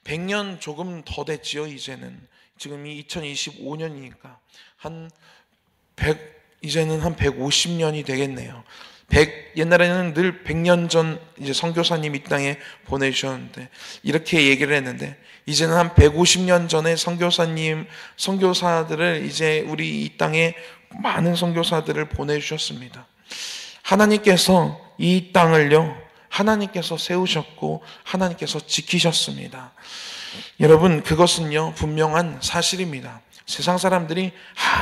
100년 조금 더 됐지요. 이제는 지금이 2025년이니까 이제는 한 150년이 되겠네요. 옛날에는 늘 100년 전 이제 선교사님 이 땅에 보내주셨는데 이렇게 얘기를 했는데, 이제는 한 150년 전에 선교사들을 이제 우리 이 땅에 많은 선교사들을 보내주셨습니다. 하나님께서 이 땅을요, 하나님께서 세우셨고 하나님께서 지키셨습니다. 여러분, 그것은요 분명한 사실입니다. 세상 사람들이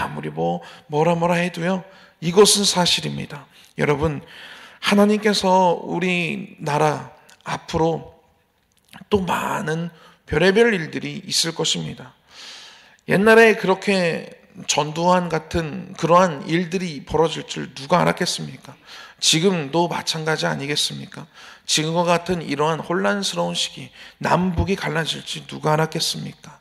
아무리 뭐라 해도요, 이것은 사실입니다. 여러분, 하나님께서 우리나라 앞으로 또 많은 별의별 일들이 있을 것입니다. 옛날에 그렇게 전두환 같은 그러한 일들이 벌어질 줄 누가 알았겠습니까? 지금도 마찬가지 아니겠습니까? 지금과 같은 이러한 혼란스러운 시기, 남북이 갈라질지 누가 알았겠습니까?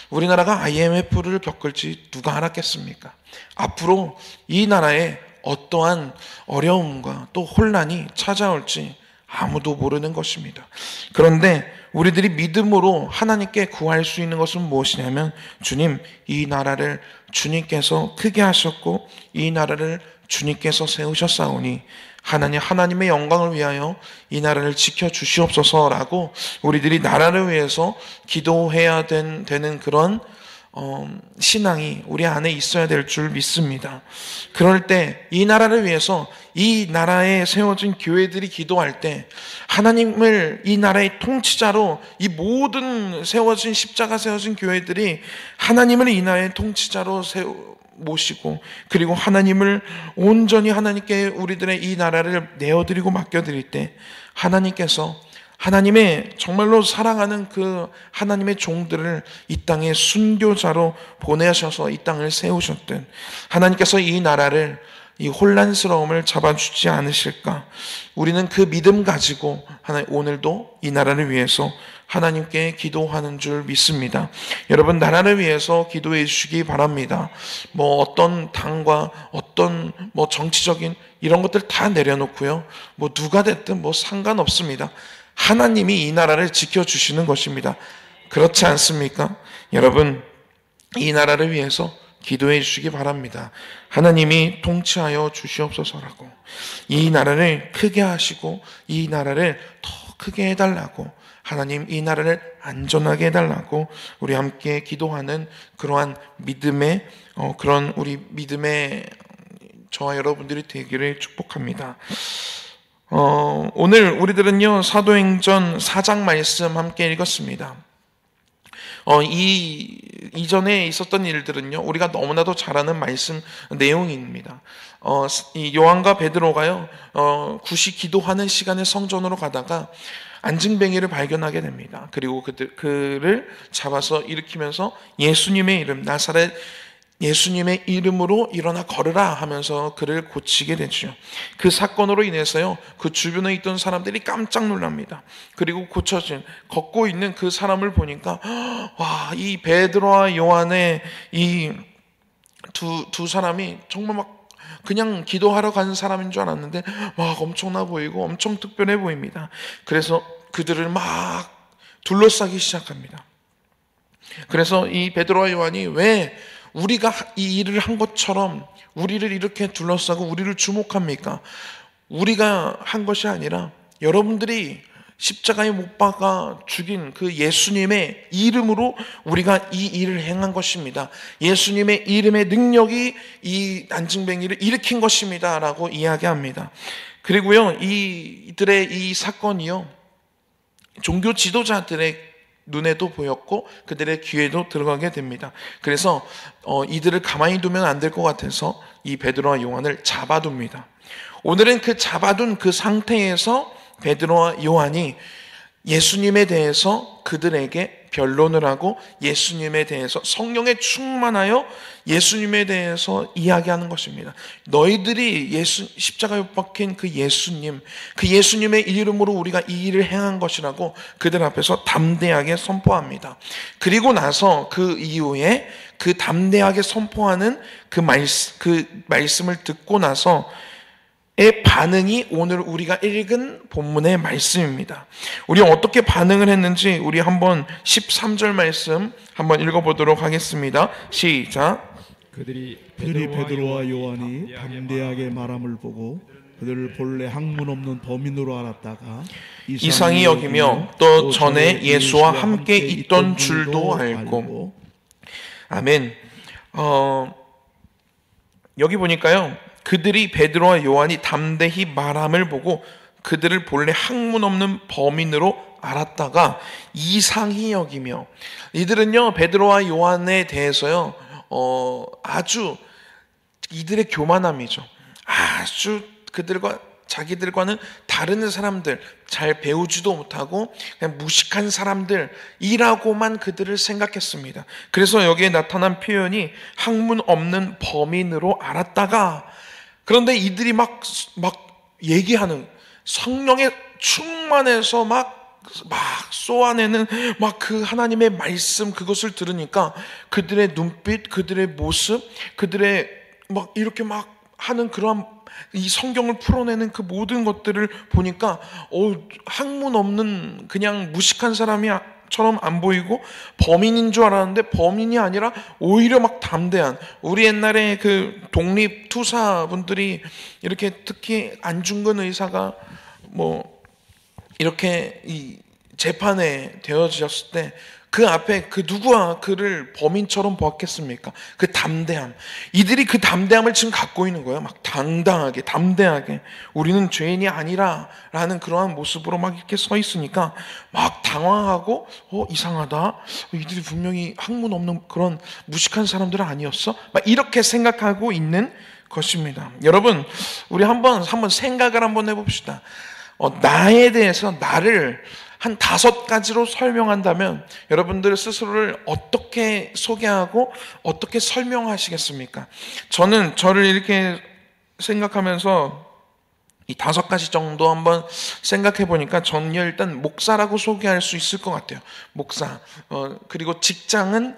우리나라가 IMF를 겪을지 누가 알았겠습니까? 앞으로 이 나라에 어떠한 어려움과 또 혼란이 찾아올지 아무도 모르는 것입니다. 그런데 우리들이 믿음으로 하나님께 구할 수 있는 것은 무엇이냐면, 주님, 이 나라를 주님께서 크게 하셨고 이 나라를 주님께서 세우셨사오니 하나님의 영광을 위하여 이 나라를 지켜주시옵소서라고 우리들이 나라를 위해서 기도해야 되는 그런 신앙이 우리 안에 있어야 될 줄 믿습니다. 그럴 때 이 나라를 위해서 이 나라에 세워진 교회들이 기도할 때 하나님을 이 나라의 통치자로, 이 모든 십자가 세워진 교회들이 하나님을 이 나라의 통치자로 모시고, 그리고 하나님을 온전히 하나님께 우리들의 이 나라를 내어드리고 맡겨드릴 때 하나님께서 하나님의 정말로 사랑하는 그 하나님의 종들을 이 땅에 순교자로 보내셔서 이 땅을 세우셨던 하나님께서 이 나라를, 이 혼란스러움을 잡아주지 않으실까? 우리는 그 믿음 가지고 오늘도 이 나라를 위해서 하나님께 기도하는 줄 믿습니다. 여러분, 나라를 위해서 기도해 주시기 바랍니다. 어떤 당과 어떤 정치적인 이런 것들 다 내려놓고요, 누가 됐든 상관없습니다. 하나님이 이 나라를 지켜주시는 것입니다. 그렇지 않습니까? 여러분, 이 나라를 위해서 기도해 주시기 바랍니다. 하나님이 통치하여 주시옵소서라고, 이 나라를 크게 하시고 이 나라를 더 크게 해달라고, 하나님 이 나라를 안전하게 해달라고 우리 함께 기도하는 그러한 믿음의 우리 믿음의 저와 여러분들이 되기를 축복합니다. 오늘 우리들은요, 사도행전 4장 말씀 함께 읽었습니다. 이전에 있었던 일들은요, 우리가 너무나도 잘 아는 말씀 내용입니다. 이 요한과 베드로가요, 굿이 기도하는 시간에 성전으로 가다가 안증뱅이를 발견하게 됩니다. 그리고 그를 잡아서 일으키면서 예수님의 이름, 나사렛 예수님의 이름으로 일어나 걸으라 하면서 그를 고치게 되죠. 그 사건으로 인해서요, 그 주변에 있던 사람들이 깜짝 놀랍니다. 그리고 걷고 있는 그 사람을 보니까, 와, 이 베드로와 요한의 이 두 사람이 정말 그냥 기도하러 가는 사람인 줄 알았는데 엄청나 보이고 엄청 특별해 보입니다. 그래서 그들을 둘러싸기 시작합니다. 그래서 이 베드로와 요한이 왜 우리가 이 일을 한 것처럼 우리를 이렇게 둘러싸고 우리를 주목합니까? 우리가 한 것이 아니라 여러분들이 십자가에 못 박아 죽인 그 예수님의 이름으로 우리가 이 일을 행한 것입니다. 예수님의 이름의 능력이 이 안증뱅이를 일으킨 것입니다 라고 이야기합니다. 그리고요, 이들의 이 사건이요, 종교 지도자들의 눈에도 보였고 그들의 귀에도 들어가게 됩니다. 그래서 이들을 가만히 두면 안 될 것 같아서 이 베드로와 요한을 잡아둡니다. 오늘은 그 잡아둔 그 상태에서 베드로와 요한이 예수님에 대해서 그들에게 변론을 하고 예수님에 대해서 성령에 충만하여 예수님에 대해서 이야기하는 것입니다. 너희들이 십자가에 못 박힌 그 예수님의 이름으로 우리가 이 일을 행한 것이라고 그들 앞에서 담대하게 선포합니다. 그리고 나서 그 이후에 그 담대하게 선포하는 그 말씀을 듣고 나서 반응이 오늘 우리가 읽은 본문의 말씀입니다. 우리 어떻게 반응을 했는지 우리 한번 13절 말씀 한번 읽어보도록 하겠습니다. 시작. 그들이 베드로와 요한이 담대하게 말함을 보고 그들을 본래 학문 없는 범인으로 알았다가 이상히 여기며 또 전에 예수와 함께 있던 줄도 알고. 아멘. 여기 보니까요, 그들이 베드로와 요한이 담대히 말함을 보고 그들을 본래 학문 없는 범인으로 알았다가 이상히 여기며, 이들은요 베드로와 요한에 대해서요 아주 이들의 교만함이죠. 아주 그들과 자기들과는 다른 사람들, 잘 배우지도 못하고 그냥 무식한 사람들이라고만 그들을 생각했습니다. 그래서 여기에 나타난 표현이 학문 없는 범인으로 알았다가, 그런데 이들이 막 얘기하는, 성령에 충만해서 막 쏘아내는 그 하나님의 말씀, 그것을 들으니까 그들의 눈빛, 그들의 모습, 그들의 이렇게 하는 그러한 이 성경을 풀어내는 그 모든 것들을 보니까 학문 없는 그냥 무식한 사람이처럼 안 보이고 범인인 줄 알았는데 범인이 아니라 오히려 담대한, 우리 옛날에 그 독립투사분들이 이렇게 특히 안중근 의사가 이렇게 이 재판에 되어졌을 때 그 앞에 그 누구와 그를 범인처럼 보았겠습니까? 그 담대함. 이들이 그 담대함을 지금 갖고 있는 거예요. 당당하게, 담대하게. 우리는 죄인이 아니라 라는 그러한 모습으로 이렇게 서 있으니까 당황하고, 이상하다. 이들이 분명히 학문 없는 그런 무식한 사람들은 아니었어? 이렇게 생각하고 있는 것입니다. 여러분, 우리 한번 생각을 한번 해봅시다. 나에 대해서, 나를 한 5가지로 설명한다면 여러분들 스스로를 어떻게 소개하고 어떻게 설명하시겠습니까? 저는 저를 이렇게 생각하면서 이 5가지 정도 한번 생각해 보니까 저는 일단 목사라고 소개할 수 있을 것 같아요. 목사. 그리고 직장은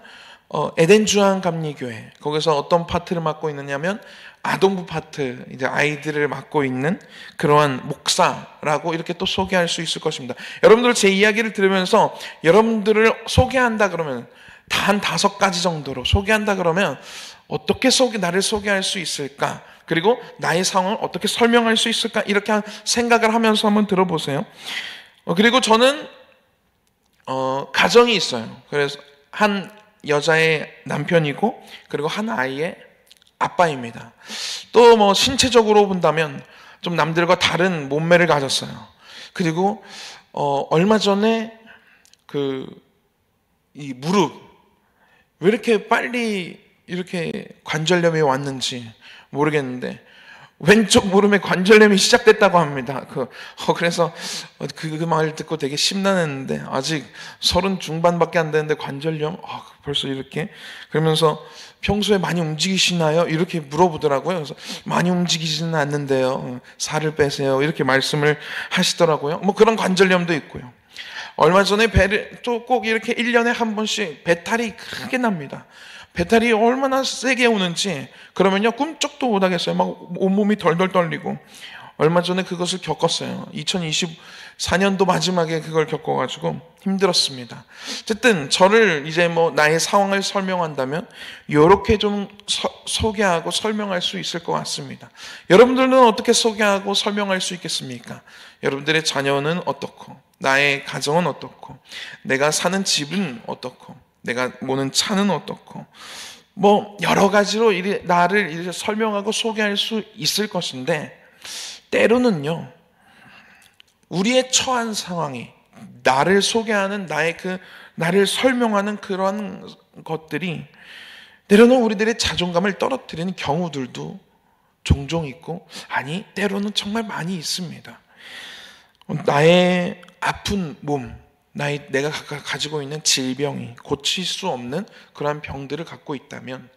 에덴 주한감리교회. 거기서 어떤 파트를 맡고 있느냐면 아동부 파트, 이제 아이들을 맡고 있는 그러한 목사라고 이렇게 또 소개할 수 있을 것입니다. 여러분들 제 이야기를 들으면서 여러분들을 소개한다 그러면 다 한 5가지 정도로 소개한다 그러면 어떻게 나를 소개할 수 있을까? 그리고 나의 상황을 어떻게 설명할 수 있을까? 이렇게 생각을 하면서 한번 들어보세요. 그리고 저는 가정이 있어요. 그래서 한 여자의 남편이고 그리고 한 아이의 아빠입니다. 또 신체적으로 본다면 좀 남들과 다른 몸매를 가졌어요. 그리고 얼마 전에 이 무릎 왜 이렇게 빨리 이렇게 관절염이 왔는지 모르겠는데 왼쪽 무릎에 관절염이 시작됐다고 합니다. 그래서 그 말 듣고 되게 심란했는데, 아직 30 중반밖에 안 되는데 관절염? 벌써 이렇게? 그러면서 평소에 많이 움직이시나요? 이렇게 물어보더라고요. 그래서 많이 움직이지는 않는데요. 살을 빼세요. 이렇게 말씀을 하시더라고요. 그런 관절염도 있고요. 얼마 전에 배를 또 꼭 이렇게 1년에 한 번씩 배탈이 크게 납니다. 배탈이 얼마나 세게 오는지 그러면요 꿈쩍도 못하겠어요. 온몸이 덜덜 떨리고. 얼마 전에 그것을 겪었어요. 2024년도 마지막에 그걸 겪어가지고 힘들었습니다. 어쨌든 저를 이제 나의 상황을 설명한다면 이렇게 좀 소개하고 설명할 수 있을 것 같습니다. 여러분들은 어떻게 소개하고 설명할 수 있겠습니까? 여러분들의 자녀는 어떻고, 나의 가정은 어떻고, 내가 사는 집은 어떻고, 내가 모는 차는 어떻고, 여러 가지로 나를 이렇게 설명하고 소개할 수 있을 것인데, 때로는요 우리의 처한 상황이 나를 소개하는 나를 설명하는 그런 것들이 때로는 우리들의 자존감을 떨어뜨리는 경우들도 종종 있고, 아니 때로는 정말 많이 있습니다. 나의 아픈 몸, 내가 가지고 있는 질병이 고칠 수 없는 그러한 병들을 갖고 있다면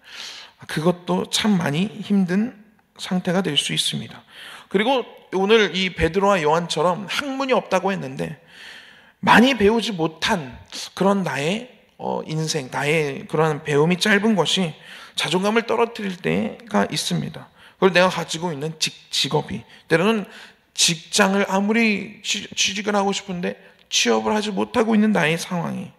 그것도 참 많이 힘든 상태가 될 수 있습니다. 그리고 오늘 이 베드로와 요한처럼 학문이 없다고 했는데 많이 배우지 못한 그런 나의 인생, 나의 그런 배움이 짧은 것이 자존감을 떨어뜨릴 때가 있습니다. 그리고 내가 가지고 있는 직업이, 때로는 직장을 아무리 취직을 하고 싶은데 취업을 하지 못하고 있는 나의 상황이,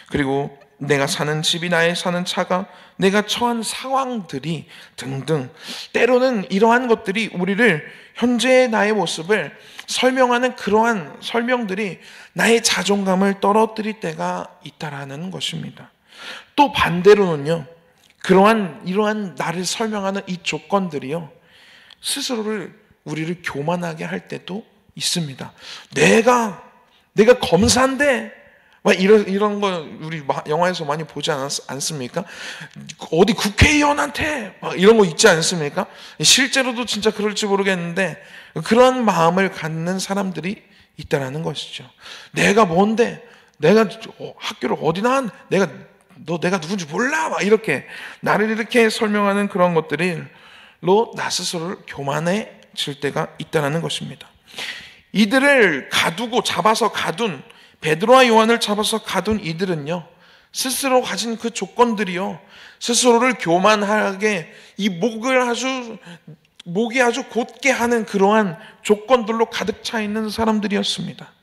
그리고 내가 사는 집이, 나의 사는 차가, 내가 처한 상황들이 등등, 때로는 이러한 것들이 우리를, 현재의 나의 모습을 설명하는 그러한 설명들이 나의 자존감을 떨어뜨릴 때가 있다라는 것입니다. 또 반대로는요, 이러한 나를 설명하는 이 조건들이요, 우리를 교만하게 할 때도 있습니다. 내가 검사인데, 막 이런 거 우리 영화에서 많이 보지 않습니까? 어디 국회의원한테 막 이런 거 있지 않습니까? 실제로도 진짜 그럴지 모르겠는데 그런 마음을 갖는 사람들이 있다라는 것이죠. 내가 뭔데? 내가 학교를 어디 나왔? 내가 누군지 몰라? 막 이렇게 나를 이렇게 설명하는 그런 것들로 나 스스로를 교만해질 때가 있다라는 것입니다. 이들을 잡아서 가둔, 베드로와 요한을 잡아서 가둔 이들은요, 스스로 가진 그 조건들이요, 스스로를 교만하게, 이 목이 아주 곧게 하는 그러한 조건들로 가득 차 있는 사람들이었습니다.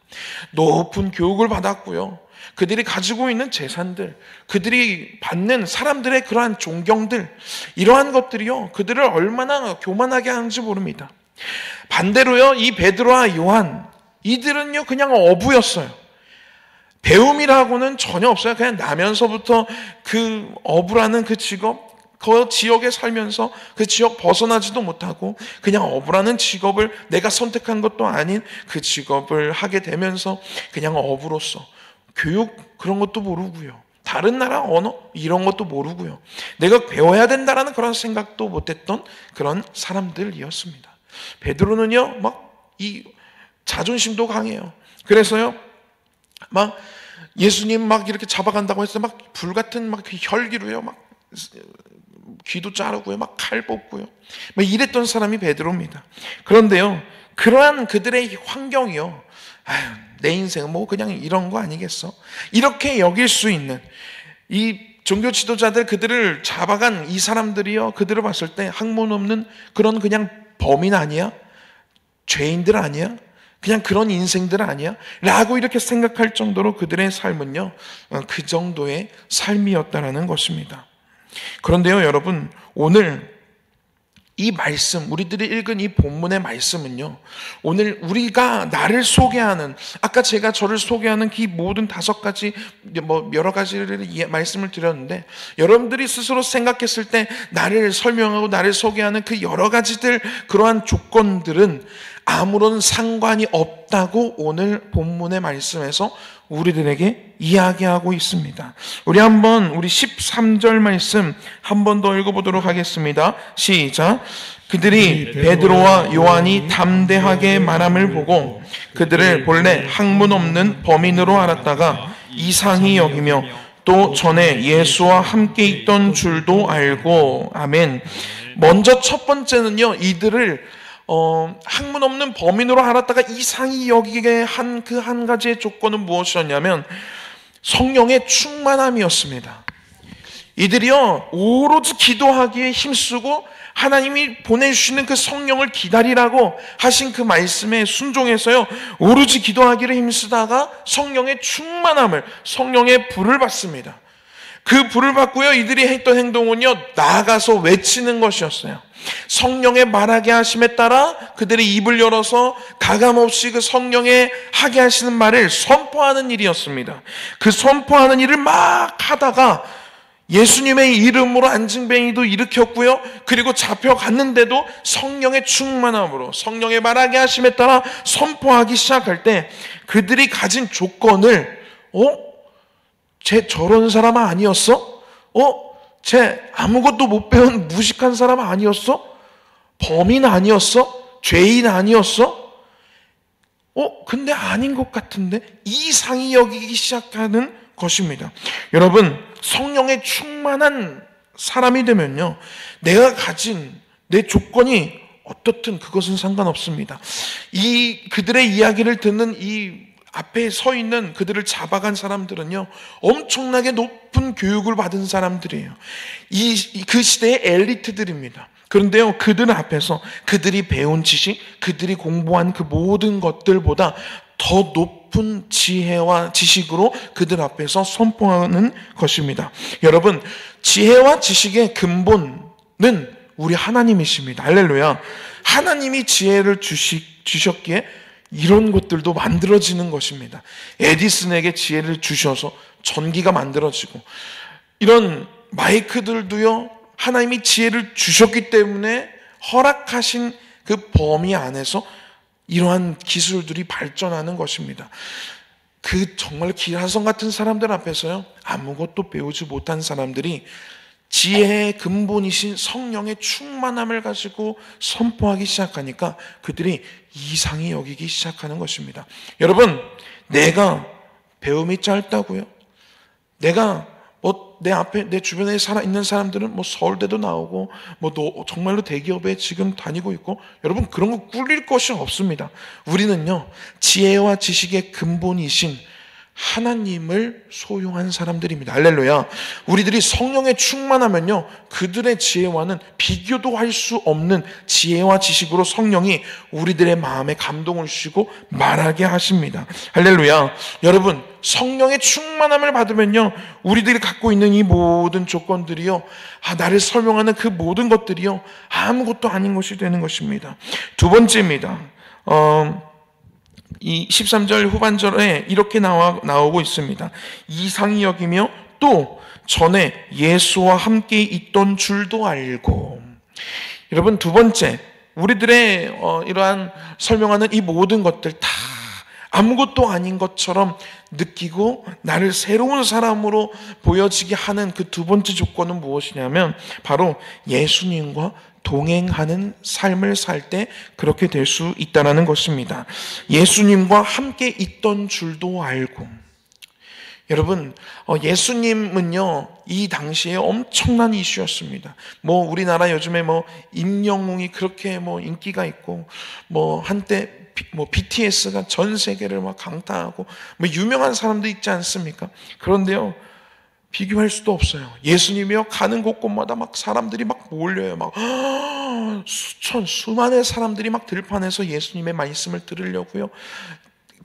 높은 교육을 받았고요, 그들이 가지고 있는 재산들, 그들이 받는 사람들의 그러한 존경들, 이러한 것들이요, 그들을 얼마나 교만하게 하는지 모릅니다. 반대로요, 이 베드로와 요한, 이들은요 그냥 어부였어요. 배움이라고는 전혀 없어요. 그냥 나면서부터 그 어부라는 그 직업, 그 지역에 살면서 그 지역 벗어나지도 못하고 그냥 어부라는 직업을 내가 선택한 것도 아닌 그 직업을 하게 되면서 그냥 어부로서 교육 그런 것도 모르고요, 다른 나라 언어 이런 것도 모르고요, 내가 배워야 된다라는 그런 생각도 못했던 그런 사람들이었습니다. 베드로는요 막 이 자존심도 강해요. 그래서요 막 예수님 막 이렇게 잡아간다고 해서 막 불같은 막 혈기로요 막 귀도 자르고요, 막 칼 뽑고요, 막 이랬던 사람이 베드로입니다. 그런데요, 그러한 그들의 환경이요, 내 인생은 뭐 그냥 이런 거 아니겠어? 이렇게 여길 수 있는 이 종교 지도자들, 그들을 잡아간 이 사람들이요, 그들을 봤을 때 학문 없는 그런 그냥 범인 아니야? 죄인들 아니야? 그냥 그런 인생들 아니야? 라고 이렇게 생각할 정도로 그들의 삶은요, 그 정도의 삶이었다라는 것입니다. 그런데요, 여러분, 오늘 이 말씀, 우리들이 읽은 이 본문의 말씀은요, 오늘 우리가 나를 소개하는, 아까 제가 저를 소개하는 그 모든 5가지, 여러 가지를 말씀을 드렸는데, 여러분들이 스스로 생각했을 때 나를 설명하고 나를 소개하는 그 여러 가지들, 그러한 조건들은 아무런 상관이 없다고 오늘 본문의 말씀에서 우리들에게 이야기하고 있습니다. 우리 13절 말씀 한 번 더 읽어보도록 하겠습니다. 시작. 그들이 베드로와 요한이 담대하게 말함을 보고 그들을 본래 학문 없는 범인으로 알았다가 이상히 여기며 또 전에 예수와 함께 있던 줄도 알고. 아멘. 먼저 첫 번째는요, 이들을 학문 없는 범인으로 알았다가 이상히 여기게 한 그 한 가지의 조건은 무엇이었냐면 성령의 충만함이었습니다. 이들이요 오로지 기도하기에 힘쓰고 하나님이 보내주시는 그 성령을 기다리라고 하신 그 말씀에 순종해서요 오로지 기도하기를 힘쓰다가 성령의 충만함을, 성령의 불을 받습니다. 그 불을 받고요, 이들이 했던 행동은요 나아가서 외치는 것이었어요. 성령의 말하게 하심에 따라 그들이 입을 열어서 가감없이 그 성령의 하게 하시는 말을 선포하는 일이었습니다. 그 선포하는 일을 막 하다가 예수님의 이름으로 안증뱅이도 일으켰고요, 그리고 잡혀갔는데도 성령의 충만함으로 성령의 말하게 하심에 따라 선포하기 시작할 때 그들이 가진 조건을 쟤 저런 사람 아니었어? 쟤 아무것도 못 배운 무식한 사람 아니었어? 범인 아니었어? 죄인 아니었어? 근데 아닌 것 같은데? 이상히 여기기 시작하는 것입니다. 여러분, 성령에 충만한 사람이 되면요, 내가 가진 내 조건이 어떻든 그것은 상관없습니다. 그들의 이야기를 듣는 이 앞에 서 있는 그들을 잡아간 사람들은요 엄청나게 높은 교육을 받은 사람들이에요. 그 시대의 엘리트들입니다. 그런데요, 그들 앞에서 그들이 배운 지식, 그들이 공부한 그 모든 것들보다 더 높은 지혜와 지식으로 그들 앞에서 선포하는 것입니다. 여러분, 지혜와 지식의 근본은 우리 하나님이십니다. 할렐루야. 하나님이 지혜를 주셨기에 이런 것들도 만들어지는 것입니다. 에디슨에게 지혜를 주셔서 전기가 만들어지고, 이런 마이크들도요, 하나님이 지혜를 주셨기 때문에 허락하신 그 범위 안에서 이러한 기술들이 발전하는 것입니다. 그 정말 기라성 같은 사람들 앞에서요, 아무것도 배우지 못한 사람들이 지혜의 근본이신 성령의 충만함을 가지고 선포하기 시작하니까 그들이 이상히 여기기 시작하는 것입니다. 여러분, 내가 배움이 짧다고요? 내가 내 앞에, 내 주변에 있는 사람들은 서울대도 나오고, 정말로 대기업에 지금 다니고 있고, 여러분, 그런 거 꿀릴 것이 없습니다. 우리는요, 지혜와 지식의 근본이신 하나님을 소유한 사람들입니다. 할렐루야. 우리들이 성령에 충만하면요, 그들의 지혜와는 비교도 할 수 없는 지혜와 지식으로 성령이 우리들의 마음에 감동을 주시고 말하게 하십니다. 할렐루야. 여러분, 성령의 충만함을 받으면요, 우리들이 갖고 있는 이 모든 조건들이요, 나를 설명하는 그 모든 것들이요, 아무것도 아닌 것이 되는 것입니다. 두 번째입니다. 이 13절 후반절에 이렇게 나오고 있습니다. 이상히 여기며 또 전에 예수와 함께 있던 줄도 알고. 여러분, 두 번째, 우리들의 이러한 설명하는 이 모든 것들 다 아무것도 아닌 것처럼 느끼고 나를 새로운 사람으로 보여지게 하는 그 두 번째 조건은 무엇이냐면 바로 예수님과 동행하는 삶을 살 때 그렇게 될 수 있다는 것입니다. 예수님과 함께 있던 줄도 알고. 여러분, 예수님은요, 이 당시에 엄청난 이슈였습니다. 우리나라 요즘에 임영웅이 그렇게 인기가 있고, 한때 BTS가 전 세계를 강타하고, 유명한 사람도 있지 않습니까? 그런데요, 비교할 수도 없어요. 예수님이요, 가는 곳곳마다 사람들이 몰려요. 수만의 사람들이 들판에서 예수님의 말씀을 들으려고요.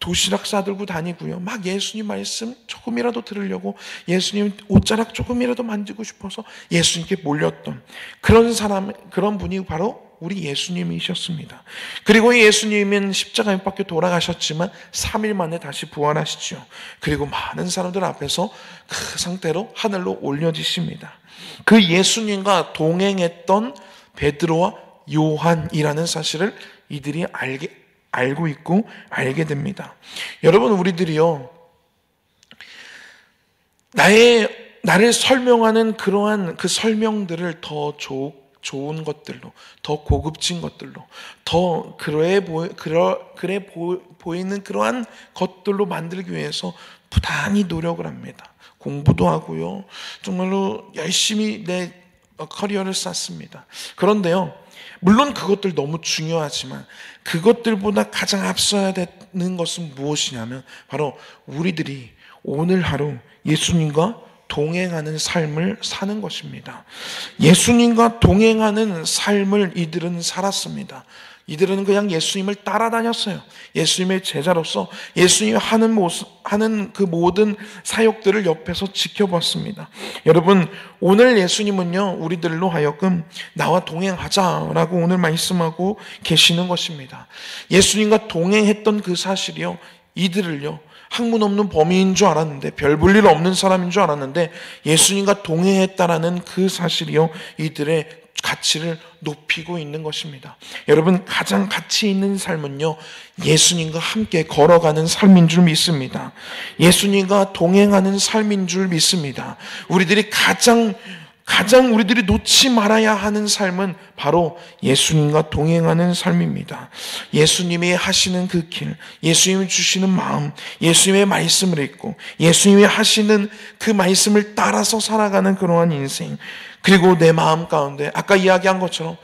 도시락 싸들고 다니고요. 예수님 말씀 조금이라도 들으려고, 예수님 옷자락 조금이라도 만지고 싶어서 예수님께 몰렸던 그런 분이 바로 우리 예수님이셨습니다. 그리고 예수님은 십자가에 못 박혀 돌아가셨지만 3일 만에 다시 부활하시죠. 그리고 많은 사람들 앞에서 그 상태로 하늘로 올려지십니다. 그 예수님과 동행했던 베드로와 요한이라는 사실을 이들이 알고 있고 알게 됩니다. 여러분, 우리들이요, 나를 설명하는 그러한 그 설명들을 더 좋은 것들로, 더 고급진 것들로, 더 그래 보이는 그러한 것들로 만들기 위해서 부단히 노력을 합니다. 공부도 하고요, 정말로 열심히 내 커리어를 쌓습니다. 그런데요, 물론 그것들 너무 중요하지만 그것들보다 가장 앞서야 되는 것은 무엇이냐면 바로 우리들이 오늘 하루 예수님과 동행하는 삶을 사는 것입니다. 예수님과 동행하는 삶을 이들은 살았습니다. 이들은 그냥 예수님을 따라다녔어요. 예수님의 제자로서 예수님이 하는 그 모든 사역들을 옆에서 지켜봤습니다. 여러분, 오늘 예수님은요, 우리들로 하여금 나와 동행하자라고 오늘 말씀하고 계시는 것입니다. 예수님과 동행했던 그 사실이요, 이들을요, 학문 없는 범인인 줄 알았는데, 별 볼 일 없는 사람인 줄 알았는데, 예수님과 동행했다라는 그 사실이요, 이들의 가치를 높이고 있는 것입니다. 여러분, 가장 가치 있는 삶은요, 예수님과 함께 걸어가는 삶인 줄 믿습니다. 예수님과 동행하는 삶인 줄 믿습니다. 우리들이 가장 우리들이 놓지 말아야 하는 삶은 바로 예수님과 동행하는 삶입니다. 예수님이 하시는 그 길, 예수님이 주시는 마음, 예수님의 말씀을 읽고 예수님이 하시는 그 말씀을 따라서 살아가는 그러한 인생, 그리고 내 마음 가운데 아까 이야기한 것처럼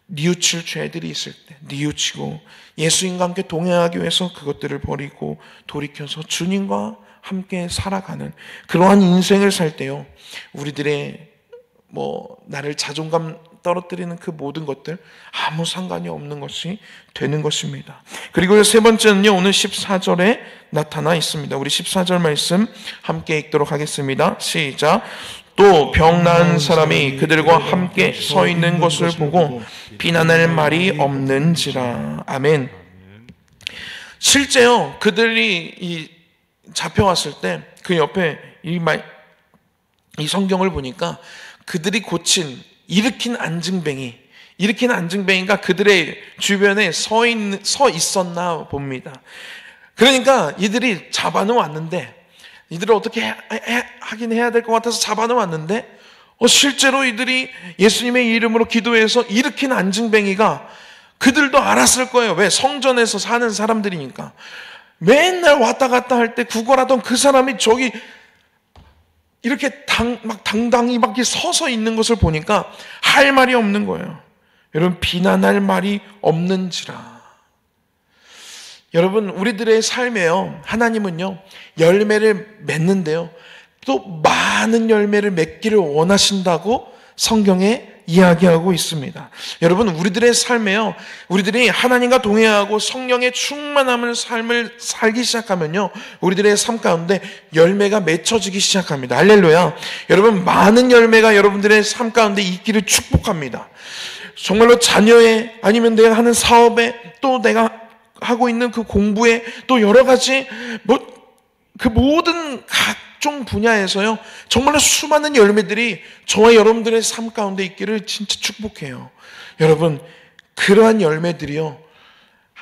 뉘우칠 죄들이 있을 때 뉘우치고 예수님과 함께 동행하기 위해서 그것들을 버리고 돌이켜서 주님과 함께 살아가는 그러한 인생을 살 때요, 우리들의 나를 자존감 떨어뜨리는 그 모든 것들 아무 상관이 없는 것이 되는 것입니다. 그리고 세 번째는요, 오늘 14절에 나타나 있습니다. 우리 14절 말씀 함께 읽도록 하겠습니다. 시작. 또 병난 사람이 그들과 함께 서 있는 것을 보고 비난할 말이 없는지라. 아멘. 실제요, 그들이 잡혀왔을 때 그 옆에 이 성경을 보니까 그들이 일으킨 안증뱅이가 그들의 주변에 서 있었나 봅니다. 그러니까 이들이 잡아는 왔는데, 이들을 어떻게 하긴 해야 될 것 같아서 잡아는 왔는데, 실제로 이들이 예수님의 이름으로 기도해서 일으킨 안증뱅이가 그들도 알았을 거예요. 왜? 성전에서 사는 사람들이니까. 맨날 왔다 갔다 할 때 구걸하던 그 사람이 저기 이렇게 당당히 막 서서 있는 것을 보니까 할 말이 없는 거예요. 여러분, 비난할 말이 없는지라. 여러분, 우리들의 삶에요, 하나님은요, 열매를 맺는데요, 또 많은 열매를 맺기를 원하신다고 성경에 이야기하고 있습니다. 여러분, 우리들의 삶에요, 우리들이 하나님과 동행하고 성령의 충만함을 삶을 살기 시작하면요, 우리들의 삶 가운데 열매가 맺혀지기 시작합니다. 할렐루야. 여러분, 많은 열매가 여러분들의 삶 가운데 있기를 축복합니다. 정말로 자녀에, 아니면 내가 하는 사업에, 또 내가 하고 있는 그 공부에, 또 여러 가지 그 모든 각종 분야에서요, 정말로 수많은 열매들이 저와 여러분들의 삶 가운데 있기를 진짜 축복해요. 여러분, 그러한 열매들이요,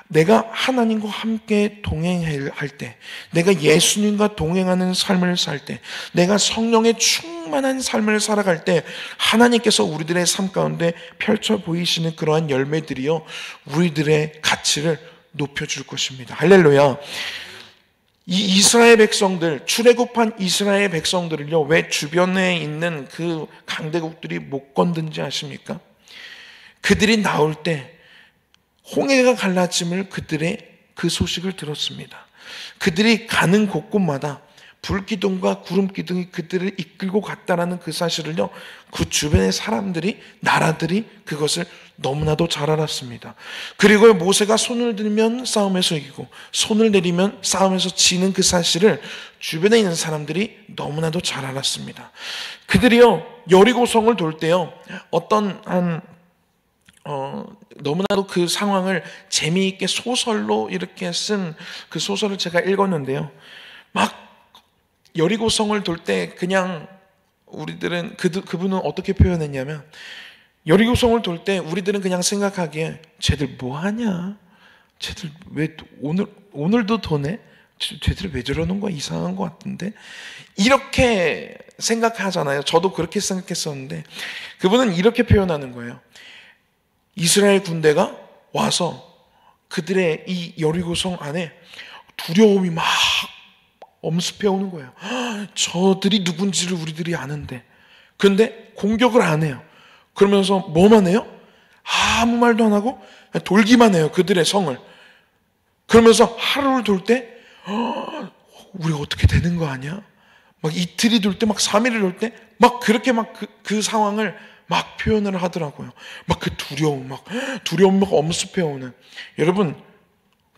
내가 하나님과 함께 동행할 때, 내가 예수님과 동행하는 삶을 살 때, 내가 성령의 충만한 삶을 살아갈 때, 하나님께서 우리들의 삶 가운데 펼쳐 보이시는 그러한 열매들이요, 우리들의 가치를 높여줄 것입니다. 할렐루야. 이 이스라엘 백성들, 출애굽한 이스라엘 백성들을요, 왜 주변에 있는 그 강대국들이 못 건든지 아십니까? 그들이 나올 때 홍해가 갈라짐을 그들의 그 소식을 들었습니다. 그들이 가는 곳곳마다 불기둥과 구름기둥이 그들을 이끌고 갔다라는 그 사실을요, 그 주변의 사람들이, 나라들이 그것을 너무나도 잘 알았습니다. 그리고 모세가 손을 들면 싸움에서 이기고 손을 내리면 싸움에서 지는 그 사실을 주변에 있는 사람들이 너무나도 잘 알았습니다. 그들이요, 여리고성을 돌 때요, 너무나도 그 상황을 재미있게 소설로 이렇게 쓴 그 소설을 제가 읽었는데요, 막 여리고성을 돌 때 그냥 우리들은 그분은 어떻게 표현했냐면, 여리고성을 돌 때 우리들은 그냥 생각하기에 쟤들 뭐하냐, 쟤들 왜 오늘도 도네, 쟤들 왜 저러는 거야, 이상한 것 같은데, 이렇게 생각하잖아요. 저도 그렇게 생각했었는데, 그분은 이렇게 표현하는 거예요. 이스라엘 군대가 와서 그들의 이 여리고성 안에 두려움이 막 엄습해 오는 거예요. 저들이 누군지를 우리들이 아는데, 근데 공격을 안 해요. 그러면서 뭐만 해요? 아무 말도 안 하고 돌기만 해요, 그들의 성을. 그러면서 하루를 돌 때 우리 어떻게 되는 거 아니야? 막 이틀이 돌 때, 막 3일을 돌 때 막 그렇게 막 그 상황을 막 표현을 하더라고요. 막 그 두려움 막 엄습해 오는. 여러분,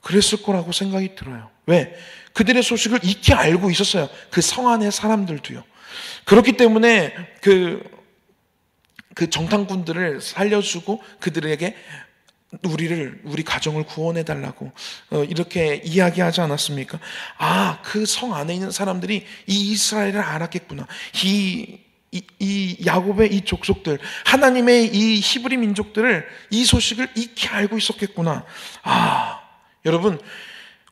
그랬을 거라고 생각이 들어요. 왜? 그들의 소식을 익히 알고 있었어요. 그 성 안의 사람들도요. 그렇기 때문에 그 정탐꾼들을 살려주고 그들에게 우리 가정을 구원해 달라고 이렇게 이야기하지 않았습니까? 아, 그 성 안에 있는 사람들이 이 이스라엘을 알았겠구나. 이 야곱의 이 족속들, 하나님의 이 히브리 민족들을, 이 소식을 익히 알고 있었겠구나. 아, 여러분,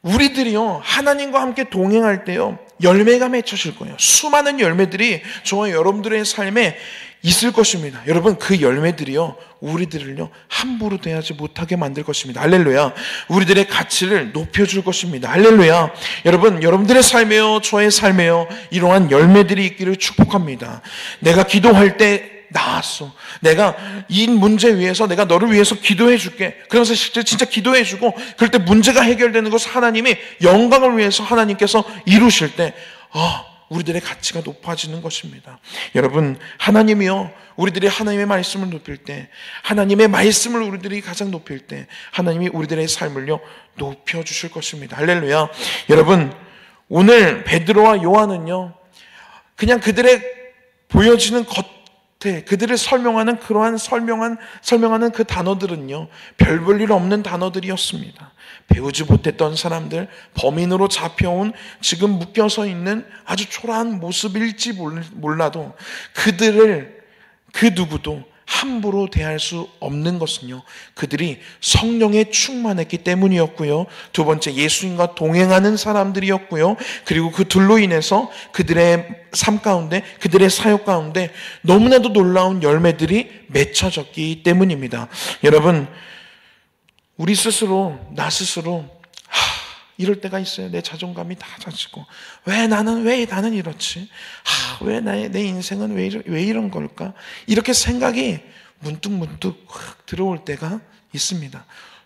우리들이요, 하나님과 함께 동행할 때요, 열매가 맺혀질 거예요. 수많은 열매들이 저와 여러분들의 삶에 있을 것입니다. 여러분, 그 열매들이요, 우리들을요, 함부로 대하지 못하게 만들 것입니다. 할렐루야. 우리들의 가치를 높여줄 것입니다. 할렐루야. 여러분, 여러분들의 삶에요, 저의 삶에요, 이러한 열매들이 있기를 축복합니다. 내가 기도할 때 나았어. 내가 이 문제 위해서 내가 너를 위해서 기도해 줄게. 그러면서 실제 진짜 기도해 주고, 그럴 때 문제가 해결되는 것을 하나님이 영광을 위해서 하나님께서 이루실 때, 우리들의 가치가 높아지는 것입니다. 여러분, 하나님이요, 우리들이 하나님의 말씀을 높일 때, 하나님의 말씀을 우리들이 가장 높일 때 하나님이 우리들의 삶을요 높여주실 것입니다. 할렐루야. 여러분, 오늘 베드로와 요한은요 그냥 그들의 보여지는 겉에 그들을 설명하는 그러한 설명하는 그 단어들은요 별 볼 일 없는 단어들이었습니다. 배우지 못했던 사람들, 범인으로 잡혀온, 지금 묶여서 있는 아주 초라한 모습일지 몰라도 그들을 그 누구도 함부로 대할 수 없는 것은요 그들이 성령에 충만했기 때문이었고요, 두 번째 예수님과 동행하는 사람들이었고요, 그리고 그들로 인해서 그들의 삶 가운데, 그들의 사역 가운데 너무나도 놀라운 열매들이 맺혀졌기 때문입니다. 여러분, 우리 스스로, 나 스스로 이럴 때가 있어요. 내 자존감이 다 다치고 왜 나는 이렇지? 왜 내 인생은 왜 이런 걸까? 이렇게 생각이 문득 들어올 때가 있습니다.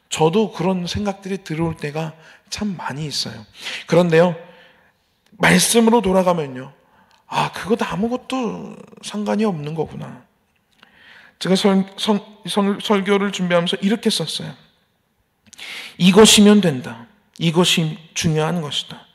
저도 그런 생각들이 들어올 때가 참 많이 있어요. 그런데요, 말씀으로 돌아가면요, 그것도 아무것도 상관이 없는 거구나. 제가 설교를 준비하면서 이렇게 썼어요. 이것이면 된다. 이것이 중요한 것이다.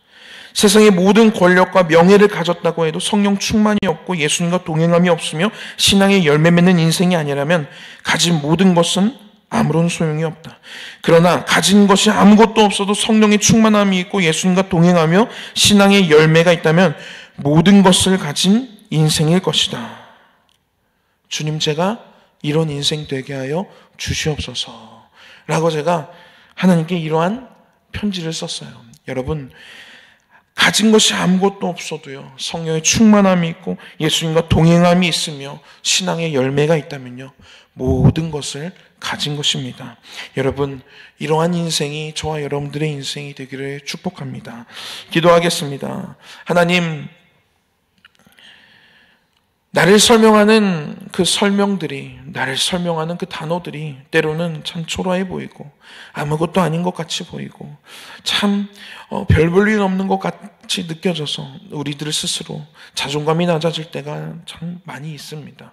세상의 모든 권력과 명예를 가졌다고 해도 성령 충만이 없고 예수님과 동행함이 없으며 신앙의 열매 맺는 인생이 아니라면 가진 모든 것은 아무런 소용이 없다. 그러나 가진 것이 아무것도 없어도 성령의 충만함이 있고 예수님과 동행하며 신앙의 열매가 있다면 모든 것을 가진 인생일 것이다. 주님, 제가 이런 인생 되게 하여 주시옵소서 라고 제가 하나님께 이러한 편지를 썼어요. 여러분, 가진 것이 아무것도 없어도요 성령의 충만함이 있고 예수님과 동행함이 있으며 신앙의 열매가 있다면요 모든 것을 가진 것입니다. 여러분, 이러한 인생이 저와 여러분들의 인생이 되기를 축복합니다. 기도하겠습니다. 하나님, 나를 설명하는 그 설명들이, 나를 설명하는 그 단어들이 때로는 참 초라해 보이고 아무것도 아닌 것 같이 보이고 참 별 볼 일 없는 것 같이 느껴져서 우리들 스스로 자존감이 낮아질 때가 참 많이 있습니다.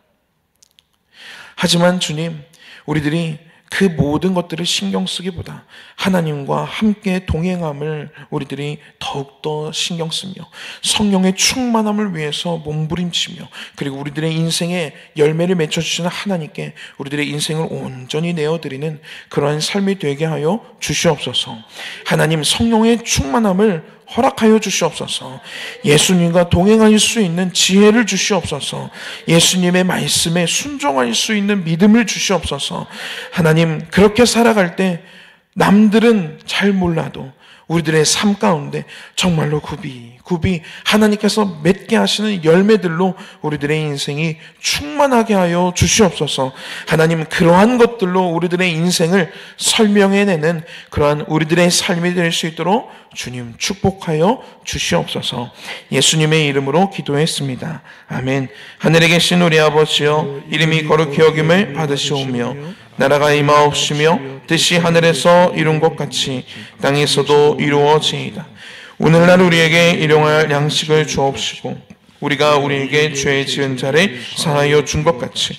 하지만 주님, 우리들이 그 모든 것들을 신경 쓰기보다 하나님과 함께 동행함을 우리들이 더욱더 신경 쓰며 성령의 충만함을 위해서 몸부림치며 그리고 우리들의 인생에 열매를 맺혀주시는 하나님께 우리들의 인생을 온전히 내어드리는 그러한 삶이 되게 하여 주시옵소서. 하나님, 성령의 충만함을 허락하여 주시옵소서. 예수님과 동행할 수 있는 지혜를 주시옵소서. 예수님의 말씀에 순종할 수 있는 믿음을 주시옵소서. 하나님, 그렇게 살아갈 때 남들은 잘 몰라도 우리들의 삶 가운데 정말로 굽이 하나님께서 맺게 하시는 열매들로 우리들의 인생이 충만하게 하여 주시옵소서. 하나님, 그러한 것들로 우리들의 인생을 설명해내는 그러한 우리들의 삶이 될 수 있도록 주님 축복하여 주시옵소서. 예수님의 이름으로 기도했습니다. 아멘. 하늘에 계신 우리 아버지여, 이름이 거룩히 여김을 받으시오며 나라가 임하옵시며 뜻이 하늘에서 이룬 것 같이 땅에서도 이루어지이다. 오늘날 우리에게 일용할 양식을 주옵시고 우리가 우리에게 죄 지은 자를 사하여 준 것 같이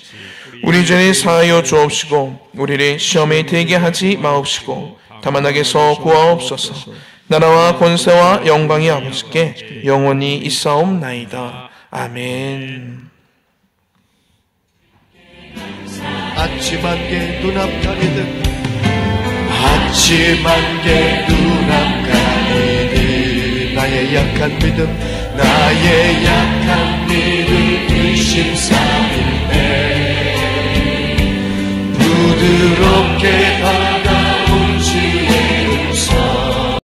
우리 죄를 사하여 주옵시고 우리를 시험에 들게 하지 마옵시고 다만 악에서 구하옵소서. 나라와 권세와 영광이 아버지께 영원히 있사옵나이다. 아멘. 아침 안개 눈앞가리듯 아침 안개 눈앞가리듯 나의 약한 믿음 의심사일때 부드럽게